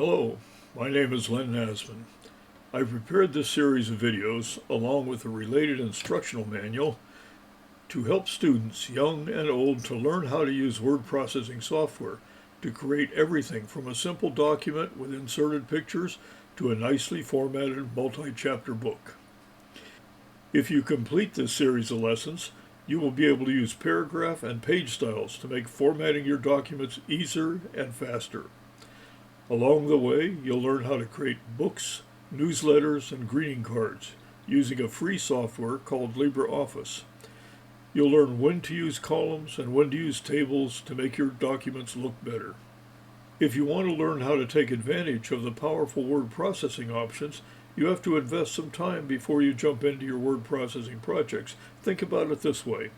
Hello, my name is Len Nasman. I've prepared this series of videos along with a related instructional manual to help students, young and old, to learn how to use word processing software to create everything from a simple document with inserted pictures to a nicely formatted multi-chapter book. If you complete this series of lessons, you will be able to use paragraph and page styles to make formatting your documents easier and faster. Along the way, you'll learn how to create books, newsletters, and greeting cards using a free software called LibreOffice. You'll learn when to use columns and when to use tables to make your documents look better. If you want to learn how to take advantage of the powerful word processing options, you have to invest some time before you jump into your word processing projects. Think about it this way.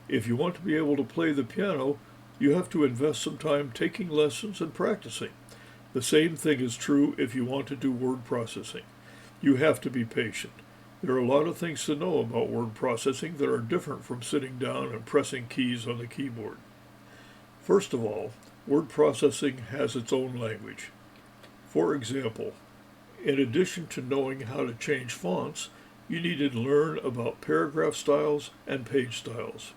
If you want to be able to play the piano, you have to invest some time taking lessons and practicing. The same thing is true if you want to do word processing. You have to be patient. There are a lot of things to know about word processing that are different from sitting down and pressing keys on the keyboard. First of all, word processing has its own language. For example, in addition to knowing how to change fonts, you need to learn about paragraph styles and page styles.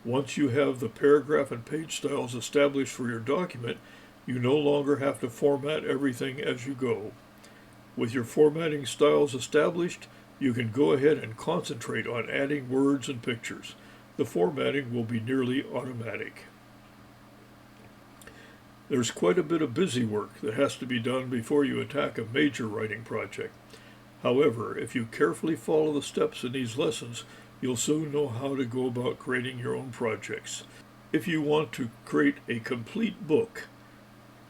Once you have the paragraph and page styles established for your document, you no longer have to format everything as you go. With your formatting styles established, you can go ahead and concentrate on adding words and pictures. The formatting will be nearly automatic. There's quite a bit of busy work that has to be done before you attack a major writing project. However, if you carefully follow the steps in these lessons, you'll soon know how to go about creating your own projects. If you want to create a complete book,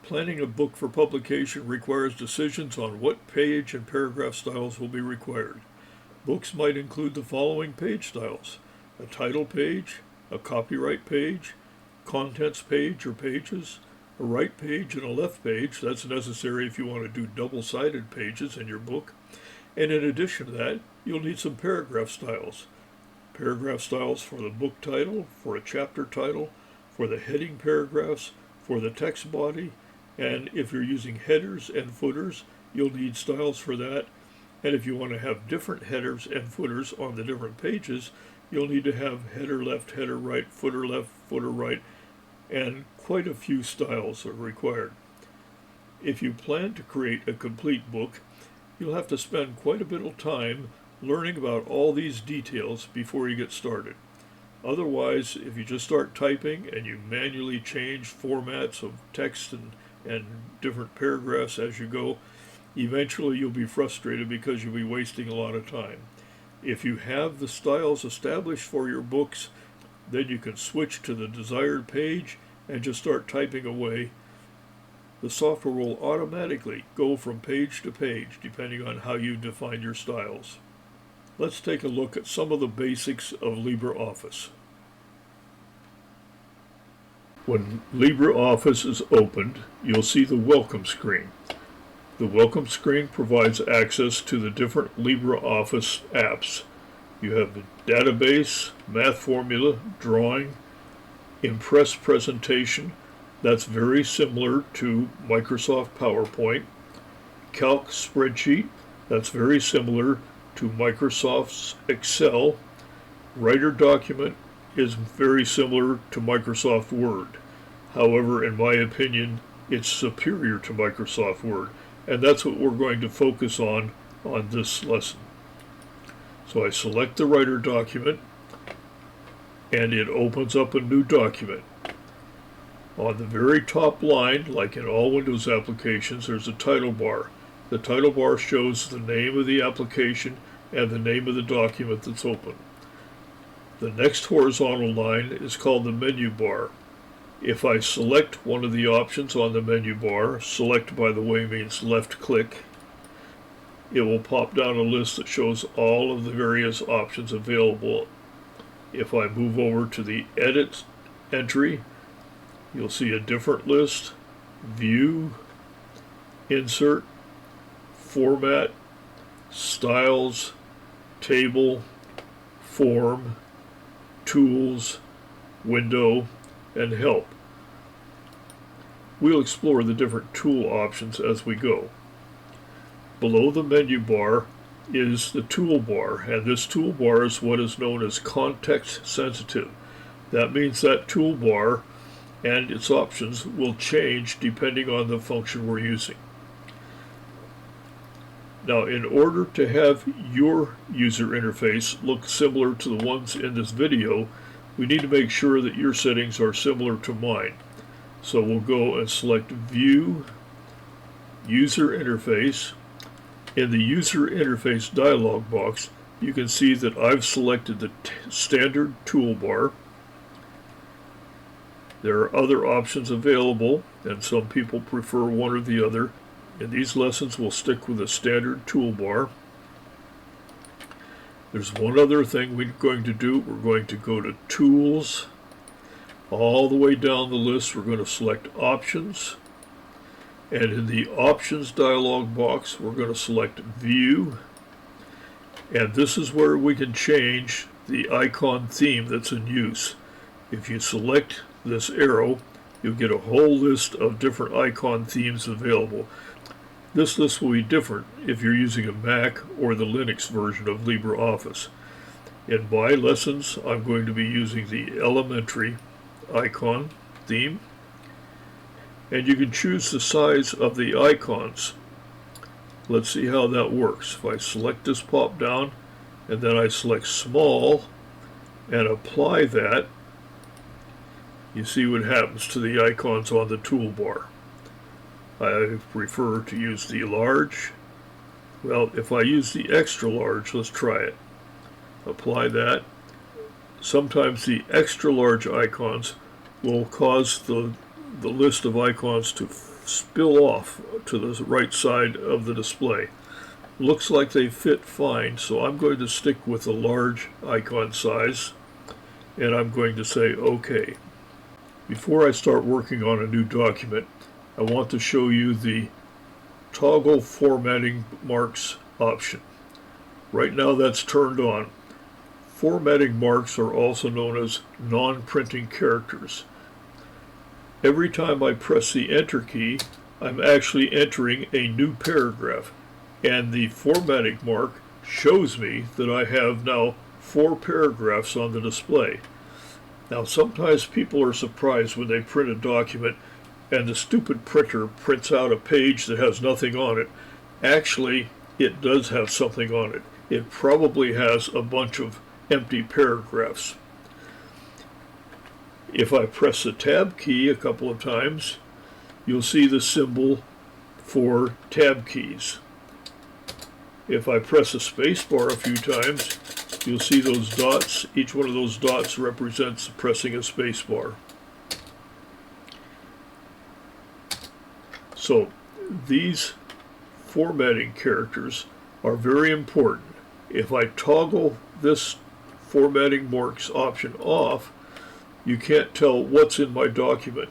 planning a book for publication requires decisions on what page and paragraph styles will be required. Books might include the following page styles: a title page, a copyright page, contents page or pages, a right page and a left page. That's necessary if you want to do double-sided pages in your book. And in addition to that, you'll need some paragraph styles. Paragraph styles for the book title, for a chapter title, for the heading paragraphs, for the text body, and if you're using headers and footers, you'll need styles for that. And if you want to have different headers and footers on the different pages, you'll need to have header left, header right, footer right, and quite a few styles are required. If you plan to create a complete book, you'll have to spend quite a bit of time learning about all these details before you get started. Otherwise, if you just start typing and you manually change formats of text and different paragraphs as you go, eventually you'll be frustrated because you'll be wasting a lot of time. If you have the styles established for your books, then you can switch to the desired page and just start typing away. The software will automatically go from page to page depending on how you define your styles. Let's take a look at some of the basics of LibreOffice. When LibreOffice is opened, you'll see the Welcome screen. The Welcome screen provides access to the different LibreOffice apps. You have the database, math formula, drawing, Impress presentation. That's very similar to Microsoft PowerPoint. Calc spreadsheet. That's very similar to Microsoft's Excel. Writer document is very similar to Microsoft Word. However, in my opinion, it's superior to Microsoft Word, and that's what we're going to focus on this lesson. So I select the writer document, and it opens up a new document. On the very top line, like in all Windows applications, there's a title bar. The title bar shows the name of the application and the name of the document that's open. The next horizontal line is called the menu bar. If I select one of the options on the menu bar, select, by the way, means left click, it will pop down a list that shows all of the various options available. If I move over to the edit entry, you'll see a different list: view, insert, format, styles, table, form, tools, window, and help. we'll explore the different tool options as we go. Below the menu bar is the toolbar, and this toolbar is what is known as context sensitive. That means that toolbar and its options will change depending on the function we're using. Now, in order to have your user interface look similar to the ones in this video, we need to make sure that your settings are similar to mine. So we'll go and select View, User Interface. In the User Interface dialog box, you can see that I've selected the standard toolbar. There are other options available, and some people prefer one or the other. In these lessons, we'll stick with the standard toolbar. There's one other thing we're going to do. We're going to go to Tools. All the way down the list, we're going to select Options. And in the Options dialog box, we're going to select View. And this is where we can change the icon theme that's in use. If you select this arrow, you'll get a whole list of different icon themes available. This list will be different if you're using a Mac or the Linux version of LibreOffice. In my lessons, I'm going to be using the Elementary icon theme. And you can choose the size of the icons. Let's see how that works. If I select this pop down and then I select small and apply that, you see what happens to the icons on the toolbar. I prefer to use the large. Well, if I use the extra large, let's try it. Apply that. Sometimes the extra large icons will cause the list of icons to spill off to the right side of the display. Looks like they fit fine, so I'm going to stick with the large icon size, and I'm going to say OK. Before I start working on a new document, I want to show you the toggle formatting marks option. Right now that's turned on. Formatting marks are also known as non-printing characters. Every time I press the Enter key, I'm actually entering a new paragraph, and the formatting mark shows me that I have now 4 paragraphs on the display. Now, sometimes people are surprised when they print a document and the stupid printer prints out a page that has nothing on it. Actually, it does have something on it. It probably has a bunch of empty paragraphs. If I press the Tab key a couple of times, you'll see the symbol for tab keys. If I press the space bar a few times, you'll see those dots. Each one of those dots represents pressing a space bar. So these formatting characters are very important. If I toggle this formatting marks option off, you can't tell what's in my document.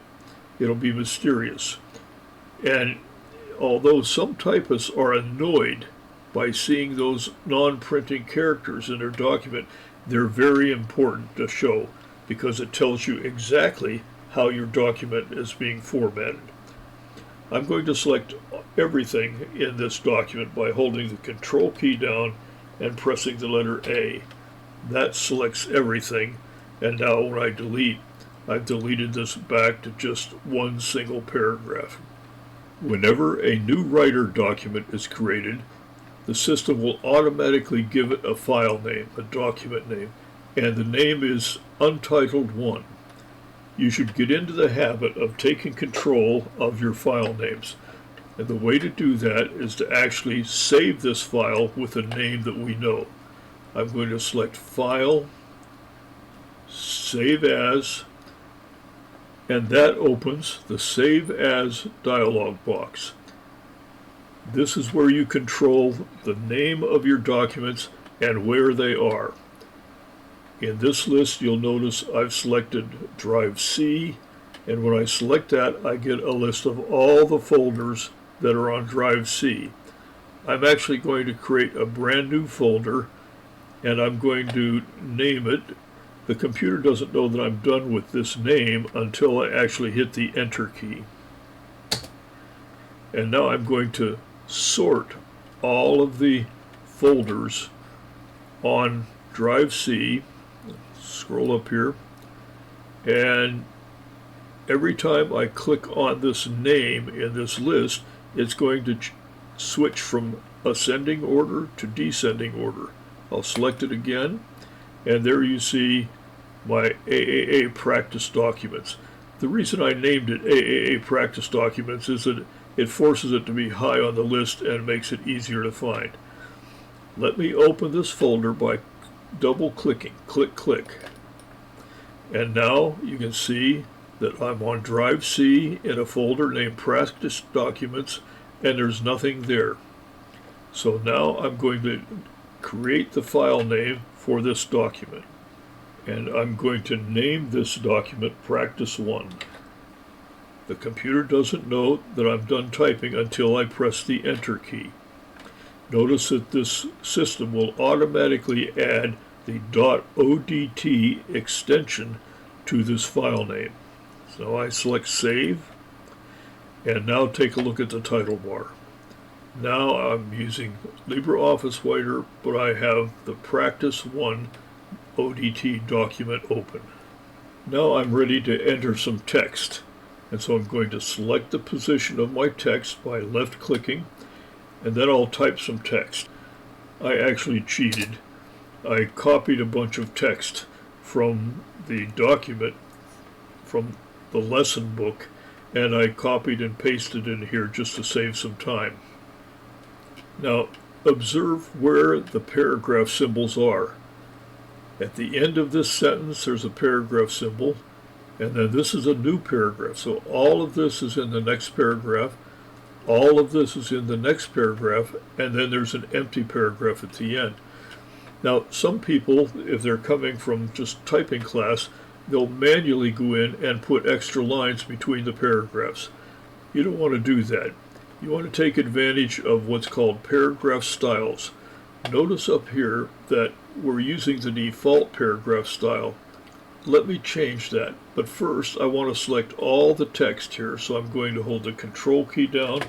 It'll be mysterious. And although some typists are annoyed by seeing those non-printing characters in their document, they're very important to show because it tells you exactly how your document is being formatted. I'm going to select everything in this document by holding the Control key down and pressing the letter A. That selects everything, and now when I delete, I've deleted this back to just one single paragraph. Whenever a new writer document is created, the system will automatically give it a file name, a document name, and the name is Untitled 1. You should get into the habit of taking control of your file names. And the way to do that is to actually save this file with a name that we know. I'm going to select File, Save As, and that opens the Save As dialog box. This is where you control the name of your documents and where they are. In this list, you'll notice I've selected Drive C, and when I select that, I get a list of all the folders that are on Drive C. I'm actually going to create a brand new folder, and I'm going to name it. The computer doesn't know that I'm done with this name until I actually hit the Enter key. And now I'm going to sort all of the folders on drive C. Scroll up here, and every time I click on this name in this list, it's going to switch from ascending order to descending order. I'll select it again, and there you see my AAA practice documents. The reason I named it AAA practice documents is that it forces it to be high on the list and makes it easier to find. Let me open this folder by double clicking. Click. And now you can see that I'm on drive C in a folder named practice documents, and there's nothing there. So now I'm going to create the file name for this document, and I'm going to name this document practice 1. The computer doesn't know that I'm done typing until I press the enter key. Notice that this system will automatically add the .odt extension to this file name. So I select save, and now take a look at the title bar. Now I'm using LibreOffice Writer, but I have the Practice 1 ODT document open. Now I'm ready to enter some text, and so I'm going to select the position of my text by left clicking, and then I'll type some text. I actually cheated. I copied a bunch of text from the document, from the lesson book, and I copied and pasted in here just to save some time. Now observe where the paragraph symbols are. At the end of this sentence there's a paragraph symbol, and then this is a new paragraph. So all of this is in the next paragraph, all of this is in the next paragraph, and then there's an empty paragraph at the end. Now some people, if they're coming from just typing class, they'll manually go in and put extra lines between the paragraphs. You don't want to do that. You want to take advantage of what's called paragraph styles. Notice up here that we're using the default paragraph style. Let me change that, but first I want to select all the text here, so I'm going to hold the Control key down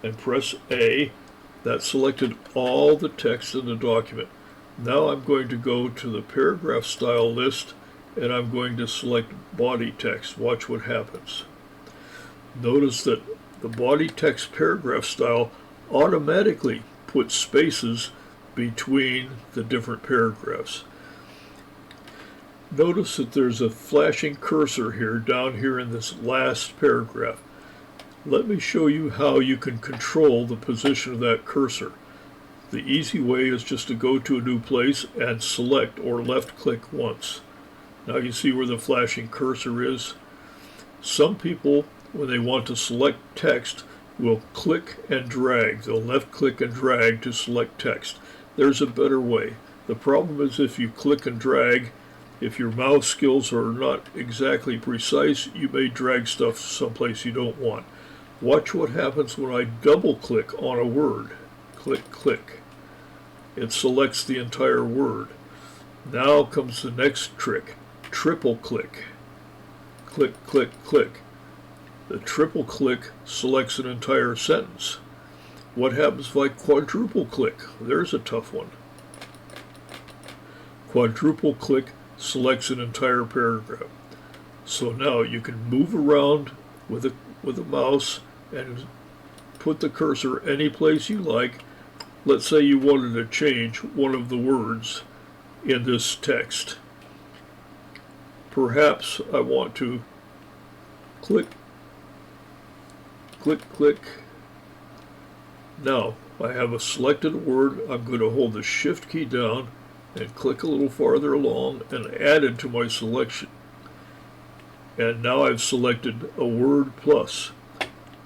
and press A. That selected all the text in the document. Now I'm going to go to the paragraph style list, and I'm going to select body text. Watch what happens. Notice that the body text paragraph style automatically puts spaces between the different paragraphs. Notice that there's a flashing cursor here, down here in this last paragraph. Let me show you how you can control the position of that cursor. The easy way is just to go to a new place and select or left click once. Now you see where the flashing cursor is. Some people, when they want to select text, will click and drag. They'll left click and drag to select text. There's a better way. The problem is if you click and drag, if your mouse skills are not exactly precise, you may drag stuff someplace you don't want. Watch what happens when I double click on a word. Click. It selects the entire word. Now comes the next trick. Triple click. Click. The triple click selects an entire sentence. What happens if I quadruple click? There's a tough one. Quadruple click selects an entire paragraph. So now you can move around with a mouse and put the cursor any place you like. Let's say you wanted to change one of the words in this text. Perhaps I want to click. Now I have a selected word. I'm going to hold the Shift key down and click a little farther along and add it to my selection. And now I've selected a word plus.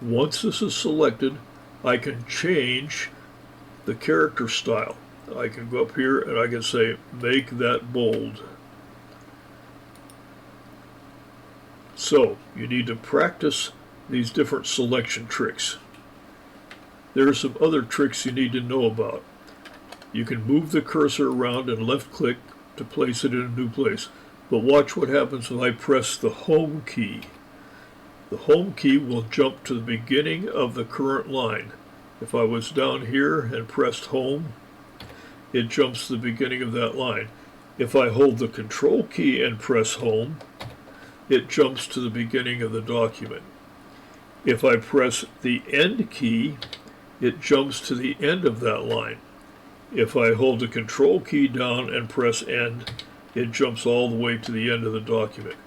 Once this is selected, I can change the character style. I can go up here and I can say, make that bold. So you need to practice these different selection tricks. There are some other tricks you need to know about. You can move the cursor around and left click to place it in a new place. But watch what happens when I press the home key. The home key will jump to the beginning of the current line. If I was down here and pressed home, it jumps to the beginning of that line. If I hold the control key and press home, it jumps to the beginning of the document. If I press the end key, it jumps to the end of that line. If I hold the control key down and press end, it jumps all the way to the end of the document.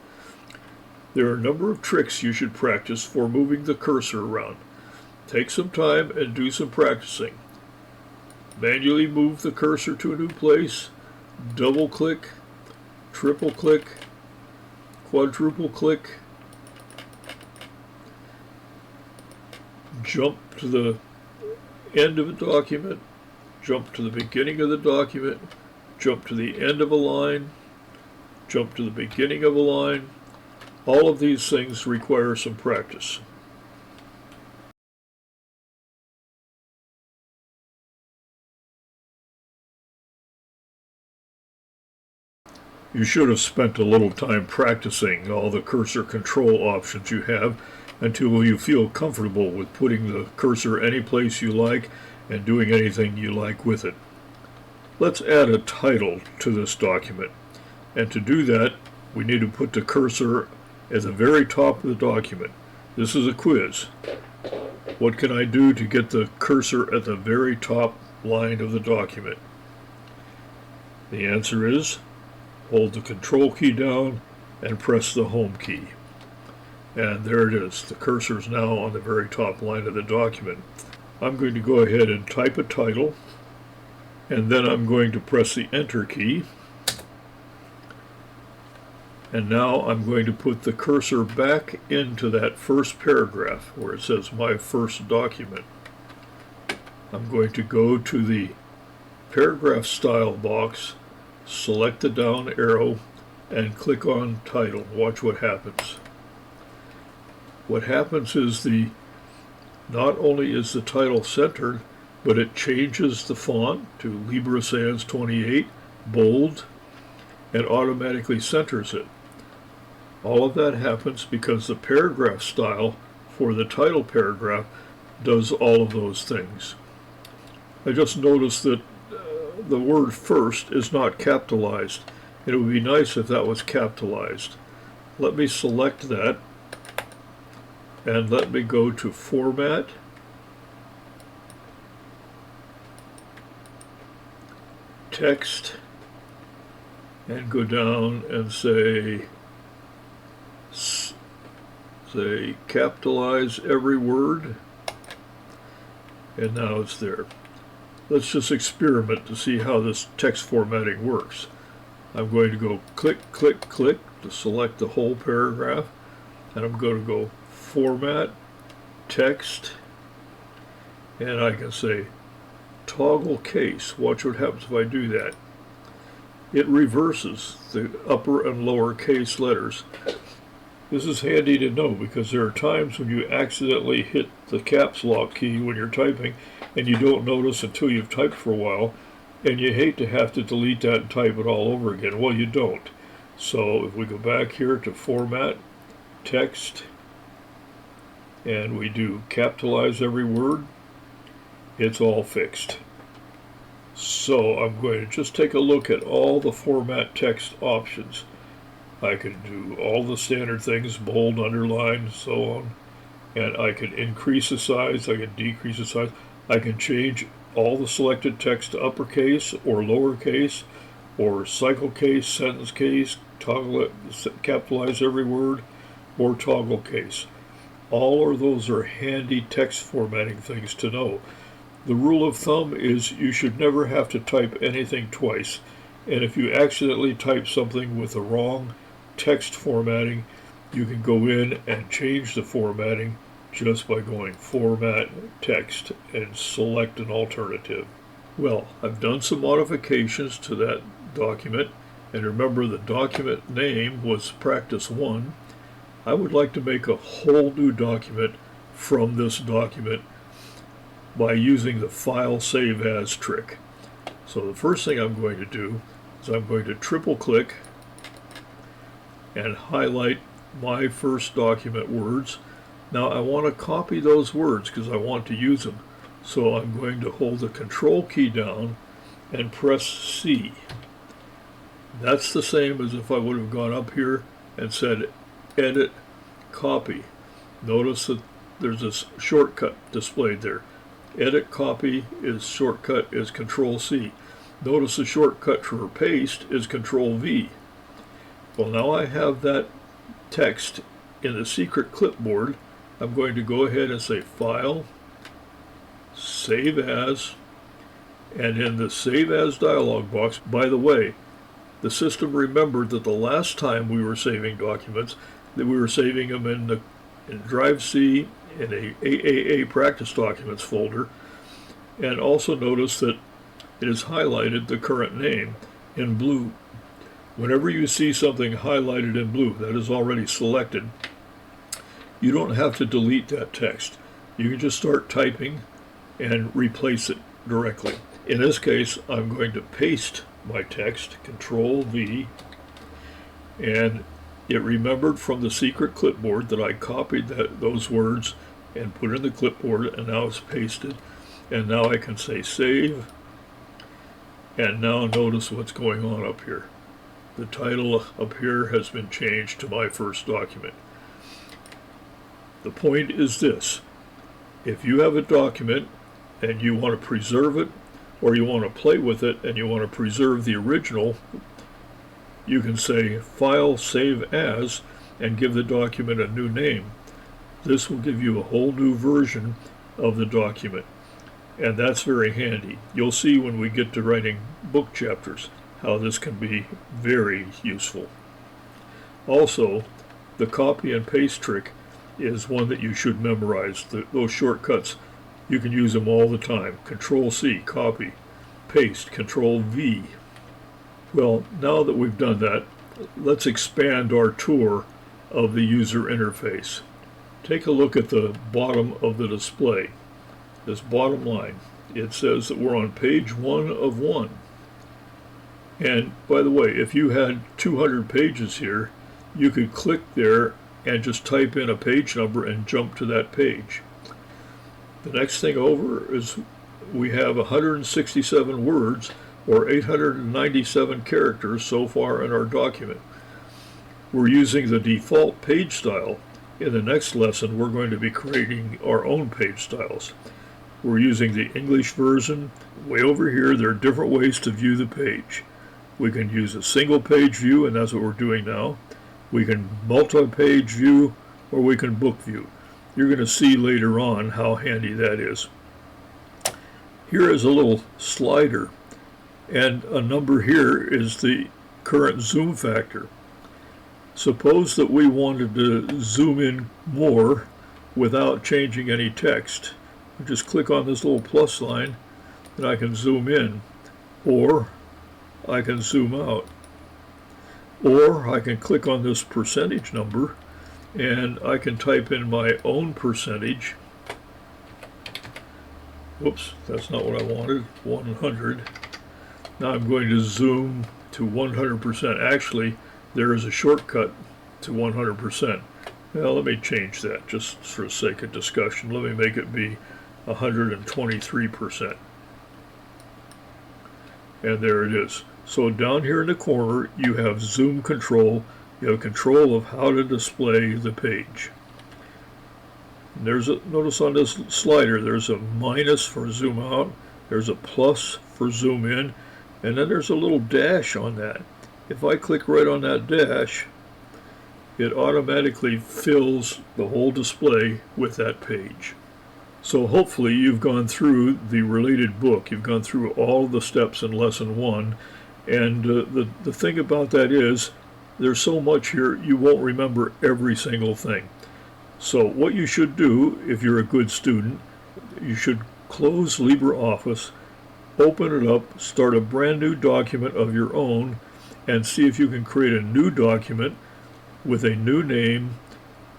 There are a number of tricks you should practice for moving the cursor around. Take some time and do some practicing. Manually move the cursor to a new place, double click, triple click, quadruple click, jump to the end of a document, jump to the beginning of the document, jump to the end of a line, jump to the beginning of a line. All of these things require some practice. You should have spent a little time practicing all the cursor control options you have until you feel comfortable with putting the cursor any place you like and doing anything you like with it. Let's add a title to this document. And to do that, we need to put the cursor at the very top of the document. This is a quiz. What can I do to get the cursor at the very top line of the document? The answer is hold the control key down and press the home key. And there it is. The cursor is now on the very top line of the document. I'm going to go ahead and type a title, and then I'm going to press the enter key. And now I'm going to put the cursor back into that first paragraph where it says my first document. I'm going to go to the paragraph style box, select the down arrow, and click on title. Watch what happens. What happens is not only is the title centered, but it changes the font to Libre Sans 28, bold, and automatically centers it. All of that happens because the paragraph style for the title paragraph does all of those things. I just noticed that the word first is not capitalized. It would be nice if that was capitalized. Let me select that and let me go to Format, Text, and go down and say capitalize every word, and now it's there. Let's just experiment to see how this text formatting works. I'm going to go click, click, click to select the whole paragraph, and I'm going to go Format, Text, and I can say toggle case. Watch what happens if I do that. It reverses the upper and lower case letters. This is handy to know because there are times when you accidentally hit the caps lock key when you're typing and you don't notice until you've typed for a while, and you hate to have to delete that and type it all over again. Well, you don't. So if we go back here to Format, Text, and we do capitalize every word, it's all fixed. So I'm going to just take a look at all the format text options. I can do all the standard things, bold, underline, so on. And I can increase the size, I can decrease the size. I can change all the selected text to uppercase or lowercase, or cycle case, sentence case, toggle it, capitalize every word, or toggle case. All of those are handy text formatting things to know. The rule of thumb is you should never have to type anything twice. And if you accidentally type something with the wrong text formatting, you can go in and change the formatting just by going Format, Text, and select an alternative. Well, I've done some modifications to that document, and remember the document name was Practice 1. I would like to make a whole new document from this document by using the File Save As trick. So the first thing I'm going to do is I'm going to triple click and highlight my first document words, Now I want to copy those words because I want to use them. So I'm going to hold the Control key down and press C. That's the same as if I would have gone up here and said Edit, Copy. Notice that there's a shortcut displayed there. Edit, Copy is shortcut is Control C. Notice the shortcut for paste is Control V. Well, now I have that text in the secret clipboard. I'm going to go ahead and say File, Save As, and in the Save As dialog box, by the way, the system remembered that the last time we were saving documents, that we were saving them in Drive C in a AAA practice documents folder, and also notice that it has highlighted the current name in blue. Whenever you see something highlighted in blue that is already selected, you don't have to delete that text. You can just start typing and replace it directly. In this case, I'm going to paste my text, Control V, and it remembered from the secret clipboard that I copied those words and put in the clipboard, and now it's pasted. And now I can say Save, and now notice what's going on up here. The title up here has been changed to my first document. The point is this: if you have a document and you want to preserve it, or you want to play with it and you want to preserve the original, you can say File, Save As, and give the document a new name. This will give you a whole new version of the document, and that's very handy. You'll see when we get to writing book chapters how this can be very useful. Also, the copy and paste trick is one that you should memorize. Those shortcuts, you can use them all the time. Control C, copy, paste, Control V. Well, now that we've done that, let's expand our tour of the user interface. Take a look at the bottom of the display. This bottom line, it says that we're on page 1 of 1. And by the way, if you had 200 pages here, you could click there and just type in a page number and jump to that page. The next thing over is we have 167 words or 897 characters so far in our document. We're using the default page style. In the next lesson, we're going to be creating our own page styles. We're using the English version. Way over here, there are different ways to view the page. We can use a single page view, and that's what we're doing now. We can multi-page view, or we can book view. You're going to see later on how handy that is. Here is a little slider, and a number here is the current zoom factor. Suppose that we wanted to zoom in more without changing any text. I just click on this little plus sign and I can zoom in, or I can zoom out, or I can click on this percentage number and I can type in my own percentage. Whoops, that's not what I wanted. 100. Now I'm going to zoom to 100%. Actually, there is a shortcut to 100%. Now let me change that just for the sake of discussion. Let me make it be 123%. And there it is. So down here in the corner, you have zoom control. You have control of how to display the page. And notice on this slider, there's a minus for zoom out, there's a plus for zoom in, and then there's a little dash on that. If I click right on that dash, it automatically fills the whole display with that page. So hopefully you've gone through the related book. You've gone through all the steps in lesson 1. And the thing about that is there's so much here you won't remember every single thing. So what you should do if you're a good student, you should close LibreOffice, open it up, start a brand new document of your own, and see if you can create a new document with a new name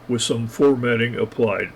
with some formatting applied.